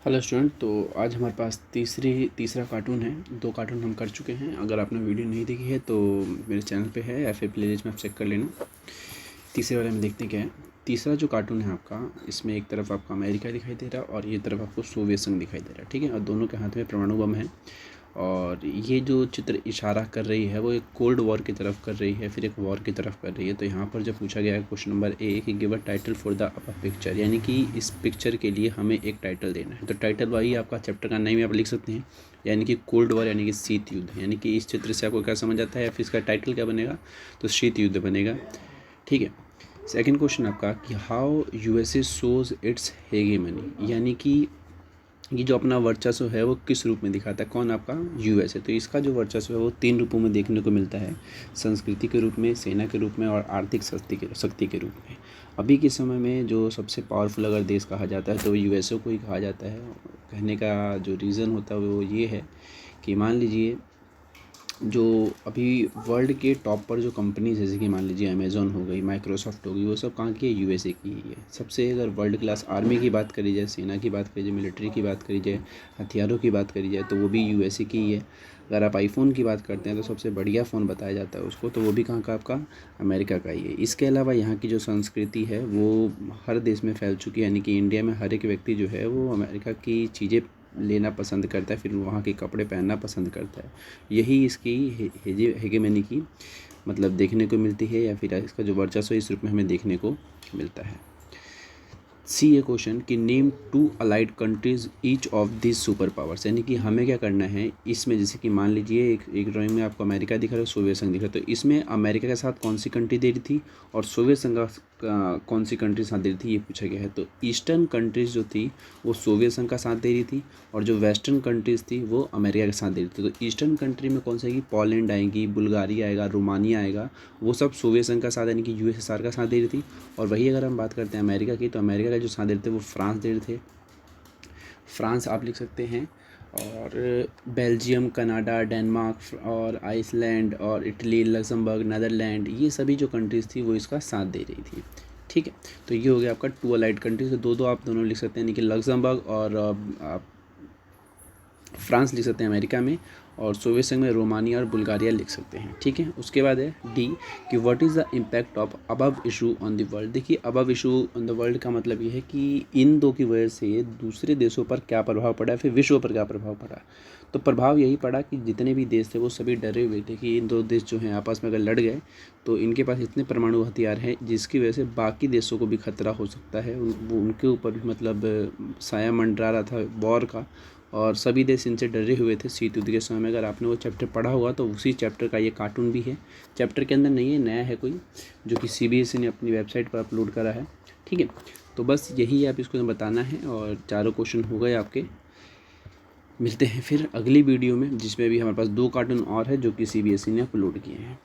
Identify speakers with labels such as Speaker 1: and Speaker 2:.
Speaker 1: Hello student. तो आज हमारे पास तीसरा कार्टून है। 2 कार्टून हम कर चुके हैं। अगर आपने वीडियो नहीं देखी है तो मेरे चैनल पे है या फिर प्लेलिस्ट में आप चेक कर लेना। तीसरे वाले में देखते हैं क्या है। तीसरा जो कार्टून है आपका, इसमें एक तरफ आपका अमेरिका दिखाई दे रहा है और ये तरफ आपको सोवियत संघ दिखाई दे रहा है, ठीक है। और दोनों के हाथ में परमाणु बम है और ये जो चित्र इशारा कर रही है वो एक कोल्ड वॉर की तरफ कर रही है, फिर एक वॉर की तरफ कर रही है। तो यहाँ पर जो पूछा गया है क्वेश्चन नंबर ए कि give a title for the above picture, यानी कि इस पिक्चर के लिए हमें एक टाइटल देना है। तो टाइटल वही आपका चैप्टर का नेम आप लिख सकते हैं, यानी कि कोल्ड वॉर यानी कि शीत युद्ध। यानी कि इस चित्र से आपको क्या समझ आता है या फिर इसका टाइटल क्या बनेगा, तो शीत युद्ध बनेगा, ठीक है। सेकंड क्वेश्चन आपका कि हाउ यूएसए शोज इट्स हेगेमनी, यानी कि ये जो अपना वर्चस्व है वो किस रूप में दिखाता है, कौन आपका यूएसए। तो इसका जो वर्चस्व है वो 3 रूपों में देखने को मिलता है, संस्कृति के रूप में, सेना के रूप में और आर्थिक शक्ति के रूप में। अभी के समय में जो सबसे पावरफुल अगर देश कहा जाता है तो यूएसए को ही कहा जाता है। कहने का जो रीज़न होता है वो ये है कि मान लीजिए जो अभी वर्ल्ड के टॉप पर जो कंपनीज जैसे कि मान लीजिए अमेज़ॉन हो गई, माइक्रोसॉफ्ट हो गई, वो सब कहाँ की है, यूएसए की ही है। सबसे अगर वर्ल्ड क्लास आर्मी की बात करी जाए, सेना की बात करी जाए, मिलिट्री की बात करी जाए, हथियारों की बात करी जाए तो वो भी यूएसए की ही है। अगर आप आईफोन की बात करते हैं तो सबसे बढ़िया फ़ोन बताया जाता है उसको, तो वो भी कहाँ का आपका अमेरिका का ही है। इसके अलावा यहाँ की जो संस्कृति है वो हर देश में फैल चुकी है, यानी कि इंडिया में हर एक व्यक्ति जो है वो अमेरिका की चीज़ें लेना पसंद करता है, फिर वहाँ के कपड़े पहनना पसंद करता है। यही इसकी हेगेमनी की मतलब देखने को मिलती है, या फिर इसका जो वर्चस्व इस रूप में हमें देखने को मिलता है। सी ए क्वेश्चन कि name 2 allied countries each of this super powers, यानी कि हमें क्या करना है इसमें। जैसे कि मान लीजिए एक ड्राइंग में आपको अमेरिका दिख रहा है, सोवियत संघ दिख रहा है, तो इसमें अमेरिका के साथ कौन सी कंट्री दे रही थी और सोवियत संघ का कौन सी कंट्री साथ दे रही थी, ये पूछा गया है। तो ईस्टर्न कंट्रीज जो थी वो सोवियत संघ का साथ दे रही थी और जो वेस्टर्न कंट्रीज़ थी वो अमेरिका के साथ दे रही थी। तो ईस्टर्न कंट्री में कौन सी आएगी, पोलैंड आएगी, बुल्गारिया आएगा, रोमानिया आएगा, वो सब सोवियत संघ का साथ यानी कि यूएसएसआर का साथ दे रही थी। और वही अगर हम बात करते हैं अमेरिका की, तो अमेरिका का जो साथ दे रहे थे वो फ्रांस दे रहे थे। फ्रांस आप लिख सकते हैं, और बेल्जियम, कनाडा, डेनमार्क और आइसलैंड और इटली, लक्समबर्ग, नीदरलैंड, ये सभी जो कंट्रीज़ थी वो इसका साथ दे रही थी, ठीक है। तो ये हो गया आपका 2 अलाइड कंट्रीज। तो दो आप दोनों लिख सकते हैं, यानी कि लक्समबर्ग और आप फ्रांस लिख सकते हैं अमेरिका में, और सोवियत संघ में रोमानिया और बुल्गारिया लिख सकते हैं, ठीक है। उसके बाद है डी कि what is the impact of above issue on the world. देखिए above issue on the world का मतलब ये है कि इन दो की वजह से दूसरे देशों पर क्या प्रभाव पड़ा है, फिर विश्व पर क्या प्रभाव पड़ा। तो प्रभाव यही पड़ा कि जितने भी देश थे वो सभी डरे हुए थे कि इन 2 देश जो हैं आपस में अगर लड़ गए तो इनके पास इतने परमाणु हथियार हैं जिसकी वजह से बाकी देशों को भी खतरा हो सकता है। उनके ऊपर भी मतलब साया मंडरा रहा था वॉर का, और सभी देश इनसे डरे हुए थे शीत युद्ध के समय में। अगर आपने वो चैप्टर पढ़ा होगा तो उसी चैप्टर का ये कार्टून भी है। चैप्टर के अंदर नहीं है, नया है कोई, जो कि सीबीएसई ने अपनी वेबसाइट पर अपलोड करा है, ठीक है। तो बस यही आप इसको बताना है और चारों क्वेश्चन हो गए आपके। मिलते हैं फिर अगली वीडियो में, जिसमें भी हमारे पास 2 कार्टून और है जो कि सीबीएसई ने अपलोड किए हैं।